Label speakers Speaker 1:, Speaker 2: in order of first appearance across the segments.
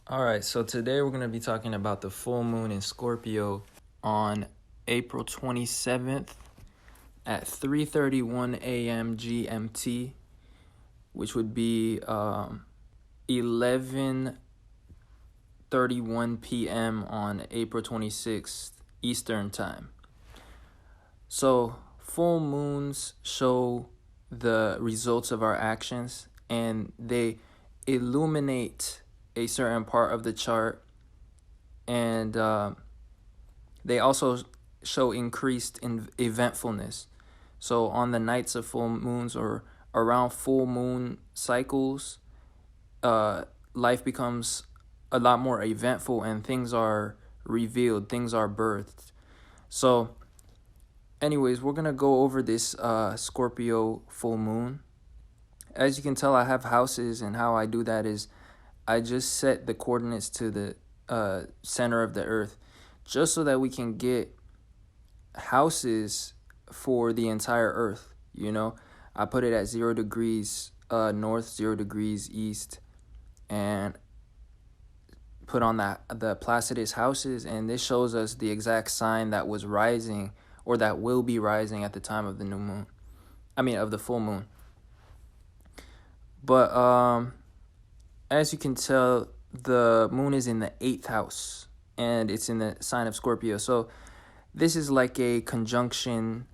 Speaker 1: All right, so today we're going to be talking about the full moon in Scorpio on April 27th at 3:31 a.m. GMT, which would be 11:31 p.m. on April 26th Eastern Time. So, full moons show the results of our actions, and they illuminate a certain part of the chart, and they also show increased eventfulness. So on the nights of full moons or around full moon cycles, life becomes a lot more eventful and things are revealed, things are birthed. So anyways, we're going to go over this Scorpio full moon. As you can tell, I have houses, and how I do that is I just set the coordinates to the center of the earth just so that we can get houses for the entire earth. I put it at 0 degrees north, 0 degrees east, and put on the Placidus houses, and this shows us the exact sign that was rising or that will be rising at the time of the new moon. Of the full moon. But as you can tell, the moon is in the 8th house, and it's in the sign of Scorpio. So this is like a conjunction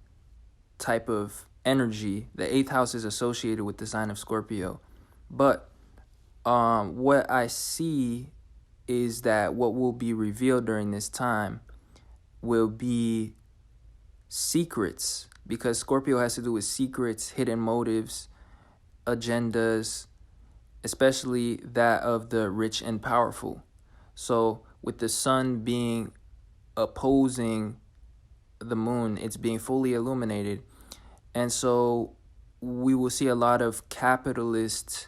Speaker 1: type of energy. The 8th house is associated with the sign of Scorpio. But what I see is that what will be revealed during this time will be secrets, because Scorpio has to do with secrets, hidden motives, agendas, especially that of the rich and powerful. So with the sun being opposing the moon, it's being fully illuminated. And so we will see a lot of capitalist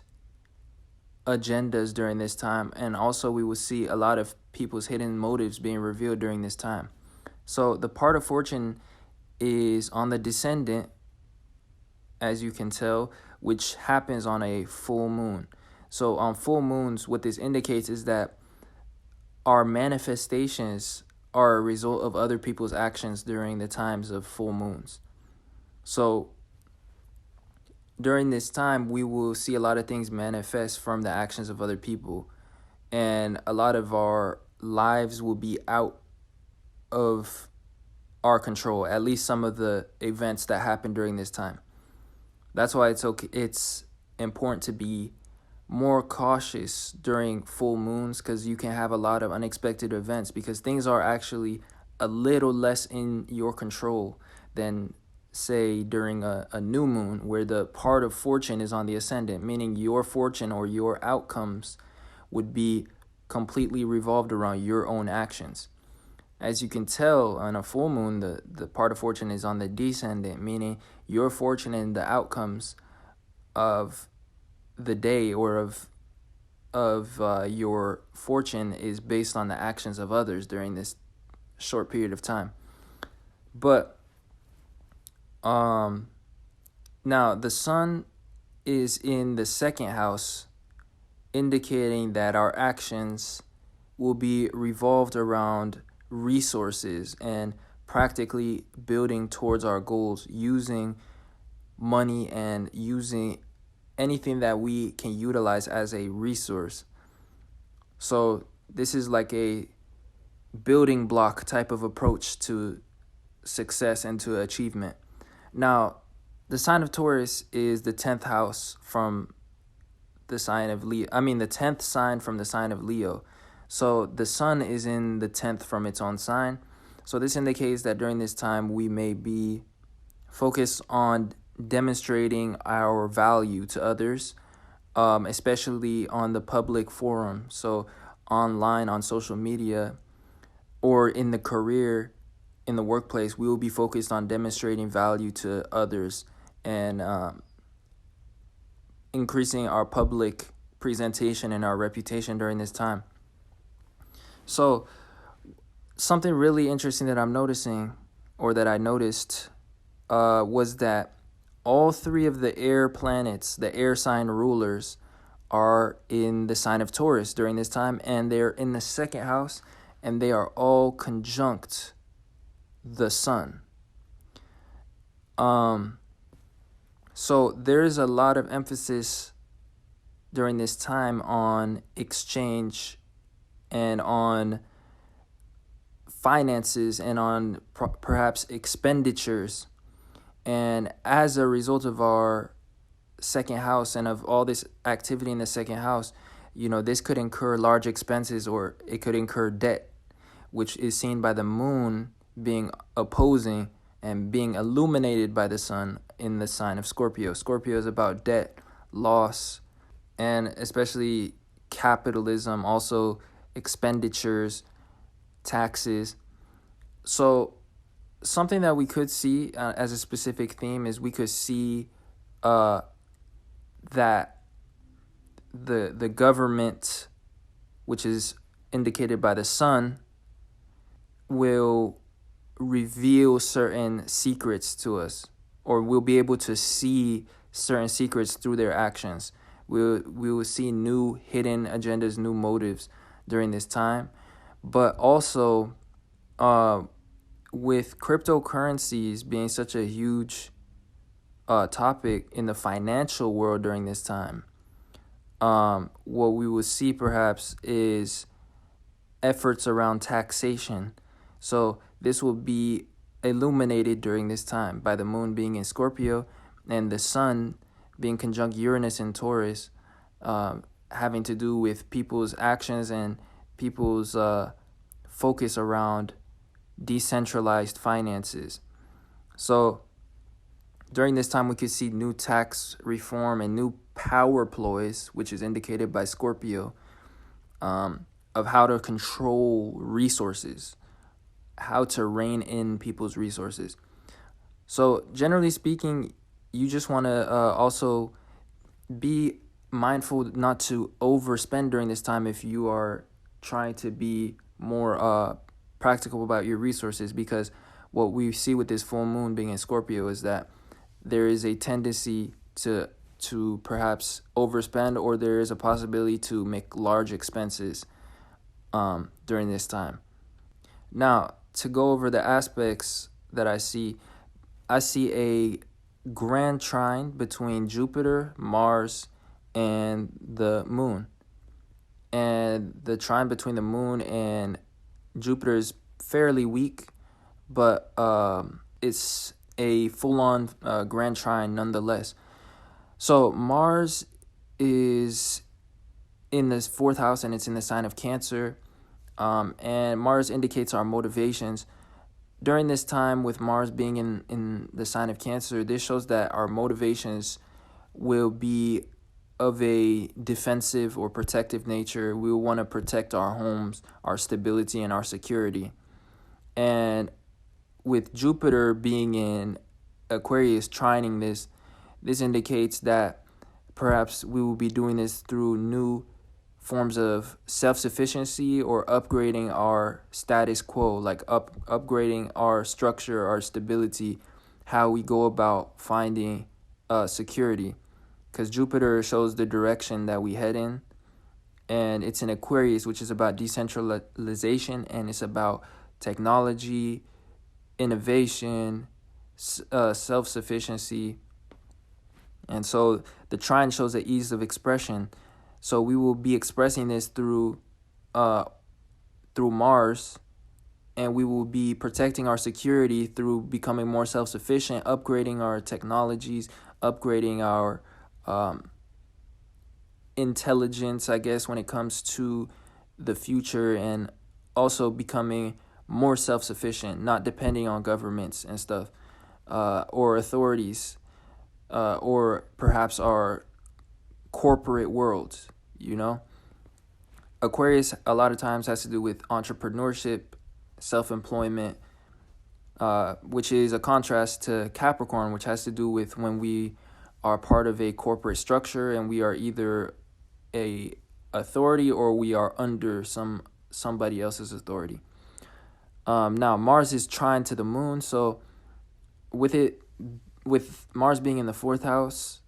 Speaker 1: agendas during this time. And also we will see a lot of people's hidden motives being revealed during this time. So the part of fortune is on the descendant, as you can tell, which happens on a full moon. So on full moons, what this indicates is that our manifestations are a result of other people's actions during the times of full moons. So during this time, we will see a lot of things manifest from the actions of other people, and a lot of our lives will be out of our control, at least some of the events that happen during this time. That's why it's important to be more cautious during full moons, because you can have a lot of unexpected events, because things are actually a little less in your control than, say, during a new moon, where the part of fortune is on the ascendant, meaning your fortune or your outcomes would be completely revolved around your own actions. As you can tell, on a full moon, the part of fortune is on the descendant, meaning your fortune and the outcomes of the day or of your fortune is based on the actions of others during this short period of time. But now the sun is in the 2nd house, indicating that our actions will be revolved around resources and practically building towards our goals, using money and using anything that we can utilize as a resource. So this is like a building block type of approach to success and to achievement. Now, the sign of Taurus is the 10th house from the sign of Leo. The 10th sign from the sign of Leo. So the sun is in the 10th from its own sign. So this indicates that during this time we may be focused on demonstrating our value to others, especially on the public forum. So online, on social media, or in the career, in the workplace, we will be focused on demonstrating value to others and increasing our public presentation and our reputation during this time. So something really interesting that I'm noticing, or that I noticed, was that all 3 of the air planets, the air sign rulers, are in the sign of Taurus during this time, and they're in the second house, and they are all conjunct the sun. So there's a lot of emphasis during this time on exchange and on finances and on perhaps expenditures. And as a result of our second house and of all this activity in the second house, this could incur large expenses, or it could incur debt, which is seen by the moon being opposing and being illuminated by the sun in the sign of Scorpio. Scorpio is about debt, loss, and especially capitalism, also expenditures, taxes. So something that we could see as a specific theme is we could see that the government, which is indicated by the sun, will reveal certain secrets to us, or we'll be able to see certain secrets through their actions. We will see new hidden agendas, new motives during this time. But also, with cryptocurrencies being such a huge topic in the financial world during this time, what we will see perhaps is efforts around taxation. So this will be illuminated during this time by the moon being in Scorpio and the sun being conjunct Uranus in Taurus, having to do with people's actions and people's focus around decentralized finances. So during this time, we could see new tax reform and new power ploys, which is indicated by Scorpio, of how to control resources, how to rein in people's resources. So generally speaking, you just want to also be mindful not to overspend during this time if you are trying to be more practical about your resources, because what we see with this full moon being in Scorpio is that there is a tendency to perhaps overspend, or there is a possibility to make large expenses during this time. Now, to go over the aspects that I see a grand trine between Jupiter, Mars, and the moon. And the trine between the moon and Jupiter is fairly weak, but it's a full-on grand trine nonetheless. So Mars is in the fourth house, and it's in the sign of Cancer. And Mars indicates our motivations. During this time, with Mars being in the sign of Cancer, this shows that our motivations will be of a defensive or protective nature. We will want to protect our homes, our stability, and our security. And with Jupiter being in Aquarius trining this indicates that perhaps we will be doing this through new forms of self-sufficiency or upgrading our status quo, like upgrading our structure, our stability, how we go about finding security. Because Jupiter shows the direction that we head in, and it's in Aquarius, which is about decentralization, and it's about technology, innovation, self-sufficiency. And so the trine shows the ease of expression. So we will be expressing this through Mars, and we will be protecting our security through becoming more self-sufficient, upgrading our technologies, upgrading our intelligence, I guess, when it comes to the future, and also becoming more self-sufficient, not depending on governments and stuff, or authorities, or perhaps our corporate world, Aquarius a lot of times has to do with entrepreneurship, self-employment, which is a contrast to Capricorn, which has to do with when we are part of a corporate structure and we are either a authority or we are under somebody else's authority. Now Mars is trine to the moon, so with Mars being in the fourth house,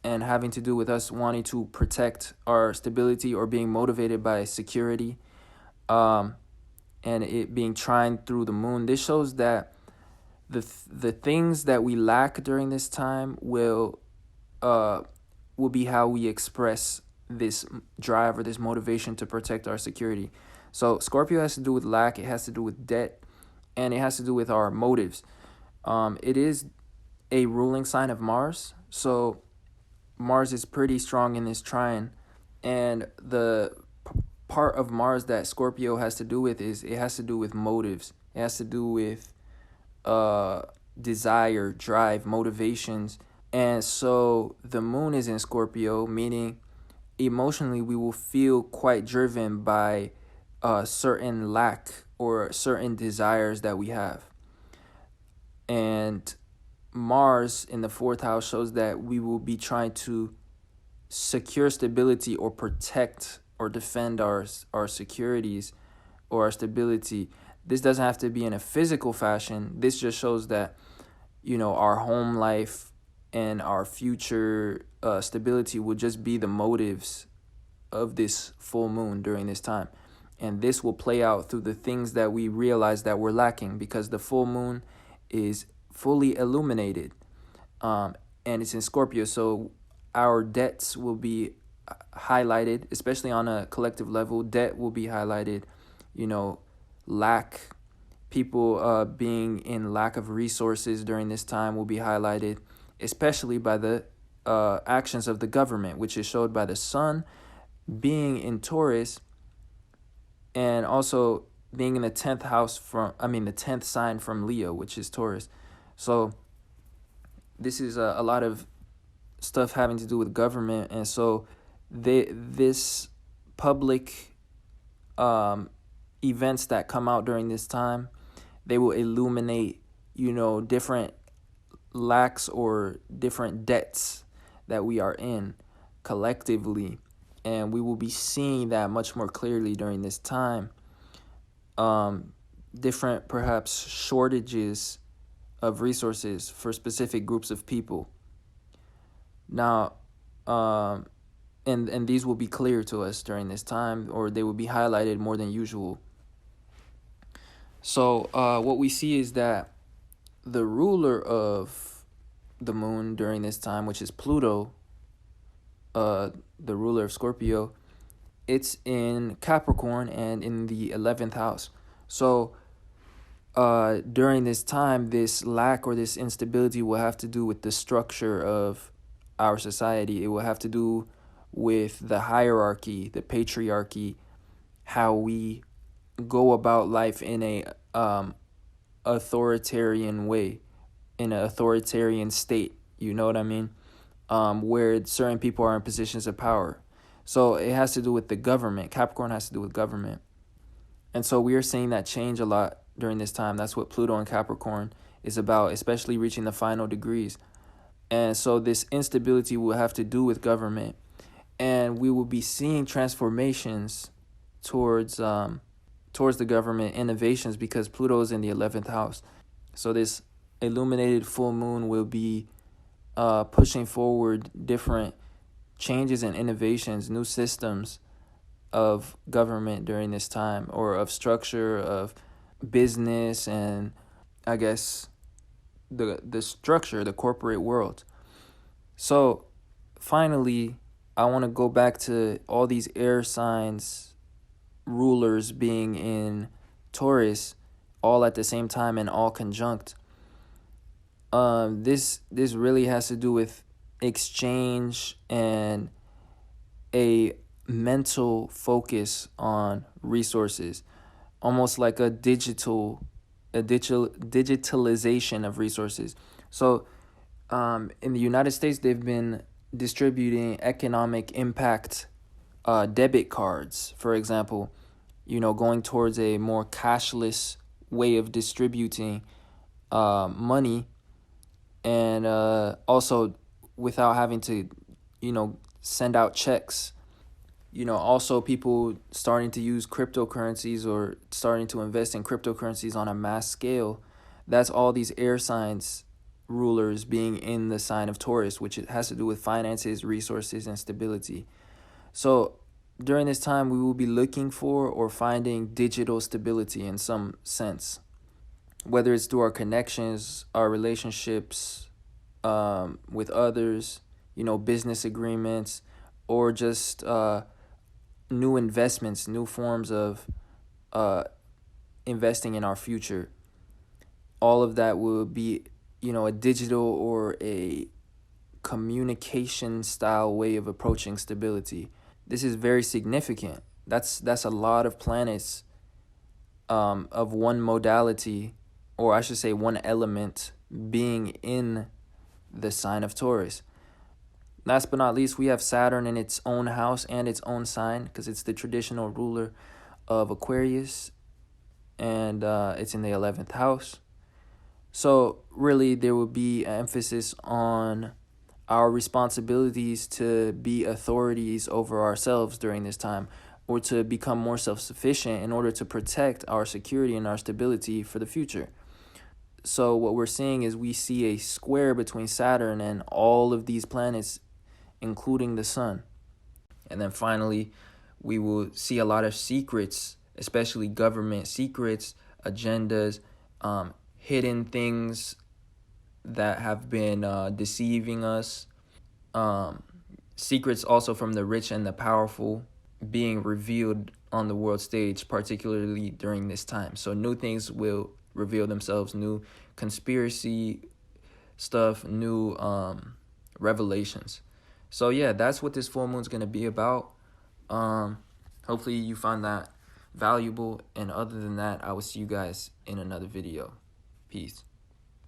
Speaker 1: and having to do with us wanting to protect our stability or being motivated by security, um, and it being trined through the moon. This shows that the things that we lack during this time uh will be how we express this drive or this motivation to protect our security. So Scorpio has to do with lack, it has to do with debt, and it has to do with our motives. It is a ruling sign of Mars, so Mars is pretty strong in this trine, and the part of Mars that Scorpio has to do with is it has to do with motives. It has to do with uh desire, drive, motivations. And so the moon is in Scorpio, meaning emotionally we will feel quite driven by certain lack or certain desires that we have. And Mars in the fourth house shows that we will be trying to secure stability or protect or defend our securities or our stability. This doesn't have to be in a physical fashion. This just shows that, our home life and our future stability will just be the motives of this full moon during this time. And this will play out through the things that we realize that we're lacking, because the full moon is fully illuminated, and it's in Scorpio. So our debts will be highlighted, especially on a collective level. Debt will be highlighted, lack, people being in lack of resources during this time will be highlighted, especially by the actions of the government, which is showed by the sun being in Taurus, and also being in the 10th house the 10th sign from Leo, which is Taurus. So this is a lot of stuff having to do with government. And so this public events that come out during this time, they will illuminate, different lacks or different debts that we are in collectively. And we will be seeing that much more clearly during this time. Different, perhaps, shortages of resources for specific groups of people. Now, and these will be clear to us during this time, or they will be highlighted more than usual. So what we see is that the ruler of the moon during this time, which is Pluto, the ruler of Scorpio, it's in Capricorn and in the 11th house. So during this time, this lack or this instability will have to do with the structure of our society. It will have to do with the hierarchy, the patriarchy, how we go about life in a authoritarian way, in an authoritarian state. You know what I mean? Where certain people are in positions of power. So it has to do with the government. Capricorn has to do with government. And so we are seeing that change a lot during this time. That's what Pluto and Capricorn is about, especially reaching the final degrees. And so this instability will have to do with government. And we will be seeing transformations towards the government, innovations, because Pluto is in the 11th house. So this illuminated full moon will be pushing forward different changes and innovations, new systems of government during this time, or of structure of business, and I guess the structure, the corporate world. So finally, I want to go back to all these air signs rulers being in Taurus all at the same time and all conjunct. This really has to do with exchange and a mental focus on resources, almost like a digitalization of resources. So in the United States, they've been distributing economic impact debit cards, for example, going towards a more cashless way of distributing money, and also without having to, send out checks. Also people starting to use cryptocurrencies or starting to invest in cryptocurrencies on a mass scale. That's all these air signs rulers being in the sign of Taurus, which it has to do with finances, resources, and stability. So during this time, we will be looking for or finding digital stability in some sense, whether it's through our connections, our relationships with others, business agreements, or just new investments, new forms of investing in our future. All of that will be, a digital or a communication style way of approaching stability. This is very significant. That's a lot of planets of one modality, or I should say one element, being in the sign of Taurus. Last but not least, we have Saturn in its own house and its own sign, because it's the traditional ruler of Aquarius, and it's in the 11th house. So really, there will be an emphasis on our responsibilities to be authorities over ourselves during this time, or to become more self-sufficient in order to protect our security and our stability for the future. So what we're seeing is we see a square between Saturn and all of these planets, including the sun. And then finally, we will see a lot of secrets, especially government secrets, agendas, hidden things that have been deceiving us. Secrets also from the rich and the powerful being revealed on the world stage, particularly during this time. So new things will reveal themselves, new conspiracy stuff, new revelations. So yeah, that's what this full moon's going to be about. Hopefully you find that valuable, and other than that, I will see you guys in another video. Peace.